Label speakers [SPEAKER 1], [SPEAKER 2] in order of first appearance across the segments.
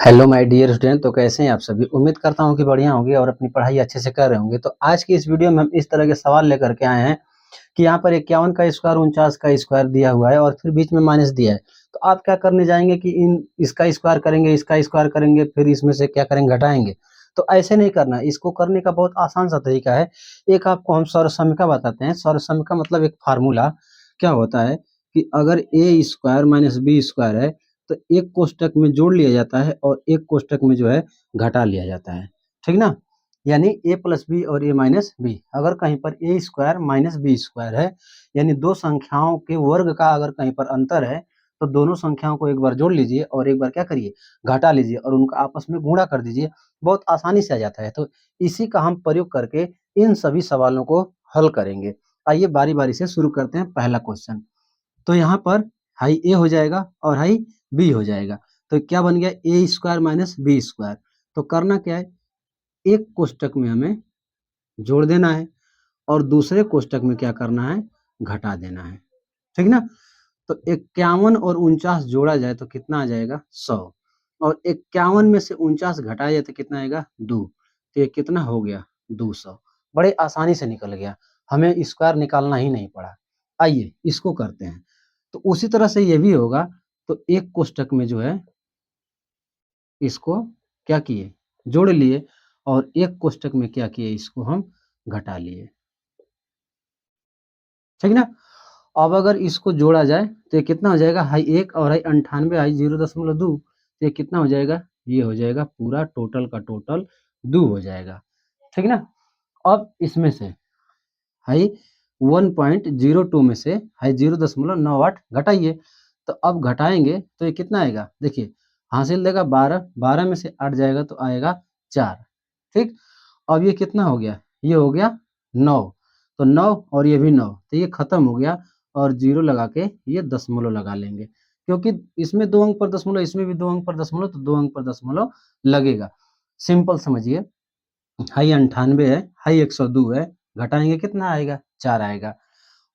[SPEAKER 1] Hello my dear student. तो कैसे हैं आप सभी। उम्मीद करता हूं कि बढ़िया होंगे और अपनी पढ़ाई अच्छे से कर रहे होंगे। तो आज की इस वीडियो में हम इस तरह के सवाल लेकर के आए हैं कि यहाँ पर 51 का स्क्वायर 49 का स्क्वायर दिया हुआ है और फिर बीच में माइनस दिया है। तो आप क्या करने जाएंगे कि इसका स्क्वायर करेंगे, इसका स्क्वायर करेंगे, फिर इसमें से क्या करेंगे, घटाएंगे। तो ऐसे नहीं करना। इसको करने का बहुत आसान सा तरीका है। एक आपको हम सर्वसमीका बताते हैं। सर्वसमीका मतलब एक फार्मूला क्या होता है कि अगर ए स्क्वायर माइनस बी स्क्वायर है तो एक कोष्टक में जोड़ लिया जाता है और एक कोष्टक में जो है घटा लिया जाता है। ठीक ना। यानी ए प्लस बी और ए माइनस बी। अगर कहीं पर ए स्क्वायर माइनस बी स्क्वायर है, यानी दो संख्याओं के वर्ग का अगर कहीं पर अंतर है, तो दोनों संख्याओं को एक बार जोड़ लीजिए और एक बार क्या करिए, घटा लीजिए और उनका आपस में गुणा कर दीजिए। बहुत आसानी से आ जाता है। तो इसी का हम प्रयोग करके इन सभी सवालों को हल करेंगे। आइए बारी बारी से शुरू करते हैं। पहला क्वेश्चन। तो यहाँ पर हाई ए हो जाएगा और हाई बी हो जाएगा। तो क्या बन गया, ए स्क्वायर माइनस बी स्क्वायर। तो करना क्या है, एक कोष्टक में हमें जोड़ देना है और दूसरे कोष्टक में क्या करना है, घटा देना है। ठीक ना। तो 51 और 49 जोड़ा जाए तो कितना आ जाएगा, 100। और 51 में से 49 घटाया जाए तो कितना आएगा, 2। तो ये कितना हो गया, 200। बड़े आसानी से निकल गया, हमें स्क्वायर निकालना ही नहीं पड़ा। आइए इसको करते हैं। तो उसी तरह से ये भी होगा। तो एक कोष्टक में जो है इसको क्या किए, जोड़ लिए और एक कोष्टक में क्या किए, इसको हम घटा लिए। ठीक ना। अब अगर इसको जोड़ा जाए तो ये कितना हो जाएगा, हाई 1 और हाई 98, हाई 0.2। तो ये कितना हो जाएगा, ये हो जाएगा पूरा टोटल का टोटल 2 हो जाएगा। ठीक ना। अब इसमें से हाई 1.02 में से हाई 0.98 घटाइए। तो अब घटाएंगे तो ये कितना आएगा, देखिए हासिल देगा 12, 12 में से 8 जाएगा तो आएगा 4। ठीक। अब ये कितना हो गया, ये हो गया 9। तो 9 और ये भी 9, तो ये खत्म हो गया। और जीरो लगा के ये दशमलव लगा लेंगे, क्योंकि इसमें 2 अंक पर दशमलव, इसमें भी 2 अंक पर दशमलव, तो 2 अंक पर दशमलव लगेगा। सिंपल समझिए। हाई 98 है, हाई 102 है, घटाएंगे कितना आएगा, 4 आएगा।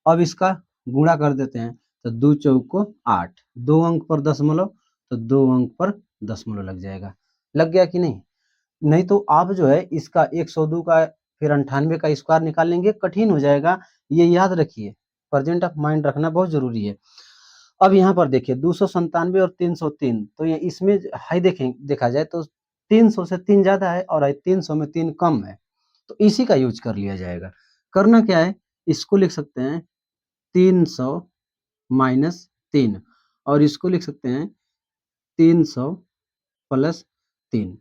[SPEAKER 1] अब इसका गुणा कर देते हैं। तो 2 चौक को 8, 2 अंक पर दशमलव, तो 2 अंक पर दशमलव लग जाएगा। लग गया कि नहीं। नहीं तो आप जो है इसका 102 का फिर 98 का स्क्वायर निकालेंगे, कठिन हो जाएगा। ये याद रखिए, प्रेजेंट ऑफ माइंड रखना बहुत जरूरी है। अब यहाँ पर देखिए 297 और 303, तो ये इसमें हाई देखें, देखा जाए तो 300 से 3 ज्यादा है और 300 में 3 कम है। तो इसी का यूज कर लिया जाएगा। करना क्या है, इसको लिख सकते हैं 300 माइनस 3 और इसको लिख सकते हैं 300 प्लस 3।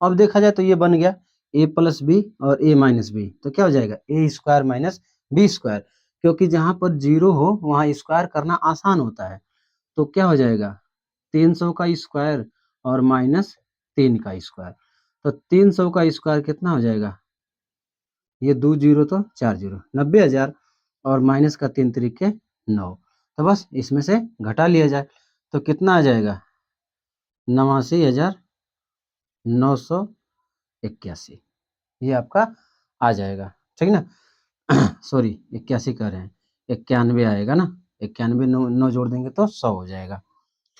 [SPEAKER 1] अब देखा जाए तो ये बन गया ए प्लस बी और ए माइनस बी। तो क्या हो जाएगा, ए स्क्वायर माइनस बी स्क्वायर। क्योंकि जहां पर जीरो हो वहां स्क्वायर करना आसान होता है। तो क्या हो जाएगा, 300 का स्क्वायर और माइनस 3 का स्क्वायर। तो 300 का स्क्वायर कितना हो जाएगा, ये 2 जीरो तो 4 जीरो, 90,000 और माइनस का 3 तरीके 9। तो बस इसमें से घटा लिया जाए तो कितना आ जाएगा, 89,981। ये आपका आ जाएगा। ठीक ना। सॉरी 81 कह रहे हैं, 91 आएगा ना। 91 नौ नौ जोड़ देंगे तो 100 हो जाएगा।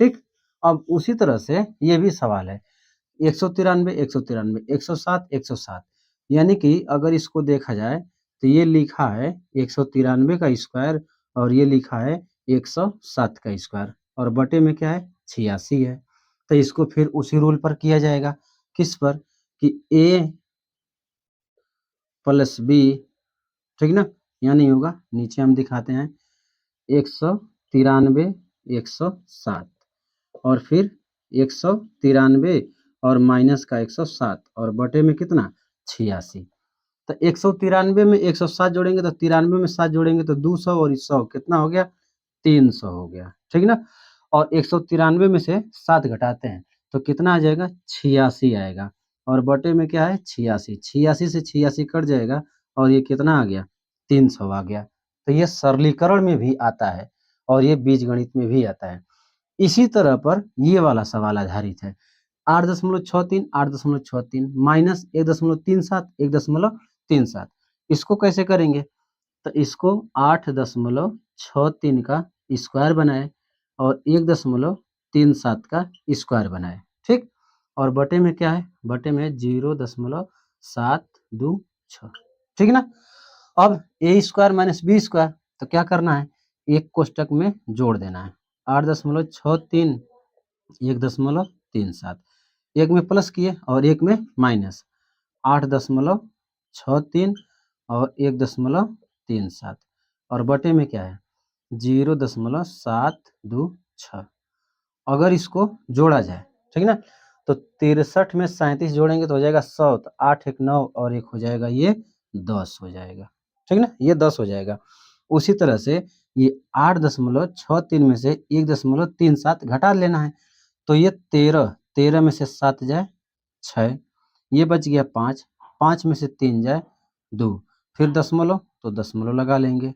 [SPEAKER 1] ठीक। अब उसी तरह से ये भी सवाल है, 193, 193, 107, 107। यानी कि अगर इसको देखा जाए तो ये लिखा है 193 का स्क्वायर और ये लिखा है 107 का स्क्वायर और बटे में क्या है, 86 है। तो इसको फिर उसी रूल पर किया जाएगा। किस पर, कि ए प्लस बी। ठीक ना। यहाँ नहीं होगा, नीचे हम दिखाते हैं 193, 107 और फिर 193 और माइनस का 107 और बटे में कितना, 86। तो 193 में 107 जोड़ेंगे तो 93 में 7 जोड़ेंगे तो 200 और 100 कितना हो गया, 300 हो गया। ठीक ना। और 193 में से 7 घटाते हैं तो कितना आ जाएगा, 86 आएगा। और बटे में क्या है, 86, 86 से 86 कट जाएगा और ये कितना आ गया, 300 आ गया। तो ये सरलीकरण में भी आता है और ये बीजगणित में भी आता है। इसी तरह पर ये वाला सवाल आधारित है। 8.63, 8.63 माइनस 1.37, 1.37। इसको कैसे करेंगे, तो इसको 8.63 का स्क्वायर बनाए और 1.37 का स्क्वायर बनाए। ठीक। और बटे में क्या है, बटे में 0.726, ठीक है ना। अब ए स्क्वायर माइनस बी स्क्वायर, तो क्या करना है, एक कोष्टक में जोड़ देना है, 8.63 1.37, एक में प्लस किए और एक में माइनस, 8.63 और 1.37, और बटे में क्या है 0.726। अगर इसको जोड़ा जाए, ठीक है ना, तो 63 में 37 जोड़ेंगे तो हो जाएगा 100, तो 8 एक 9 और एक हो जाएगा ये 10 हो जाएगा, ठीक है ना, ये 10 हो जाएगा। उसी तरह से ये 8.63 में से 1.37 घटा लेना है, तो ये 13 में से 7 जाए 6, ये बच गया 5, 5 में से 3 जाए 2, फिर दशमलव तो दशमलव लगा लेंगे,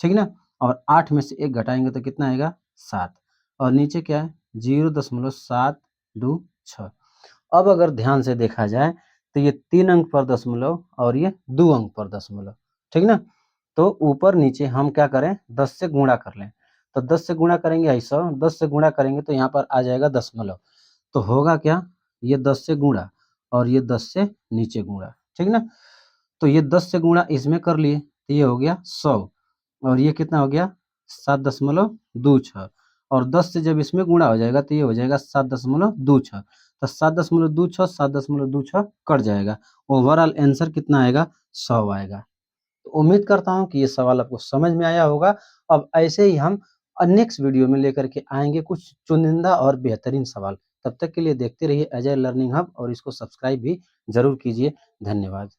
[SPEAKER 1] ठीक है ना, और 8 में से 1 घटाएंगे तो कितना आएगा 7, और नीचे क्या है 0.726। अब अगर ध्यान से देखा जाए तो ये 3 अंक पर दशमलव और ये 2 अंक पर दशमलव, ठीक ना, तो ऊपर नीचे हम क्या करें 10 से गुणा कर लें, तो 10 से गुणा करेंगे ऐसा, 10 से गुणा करेंगे तो यहाँ पर आ जाएगा दशमलव, तो होगा क्या, ये 10 से गुणा और ये 10 से नीचे गुणा, ठीक ना, तो ये 10 से गुणा इसमें कर लिए तो ये हो गया 100, और ये कितना हो गया 7.26, और 10 से जब इसमें गुणा हो जाएगा तो ये हो जाएगा 7.26, तो 7.26 7.26 कट जाएगा, ओवरऑल आंसर कितना आएगा 100 आएगा। तो उम्मीद करता हूँ कि ये सवाल आपको समझ में आया होगा। अब ऐसे ही हम नेक्स्ट वीडियो में लेकर के आएंगे कुछ चुनिंदा और बेहतरीन सवाल। तब तक के लिए देखते रहिए अजय लर्निंग हब और इसको सब्सक्राइब भी जरूर कीजिए। धन्यवाद।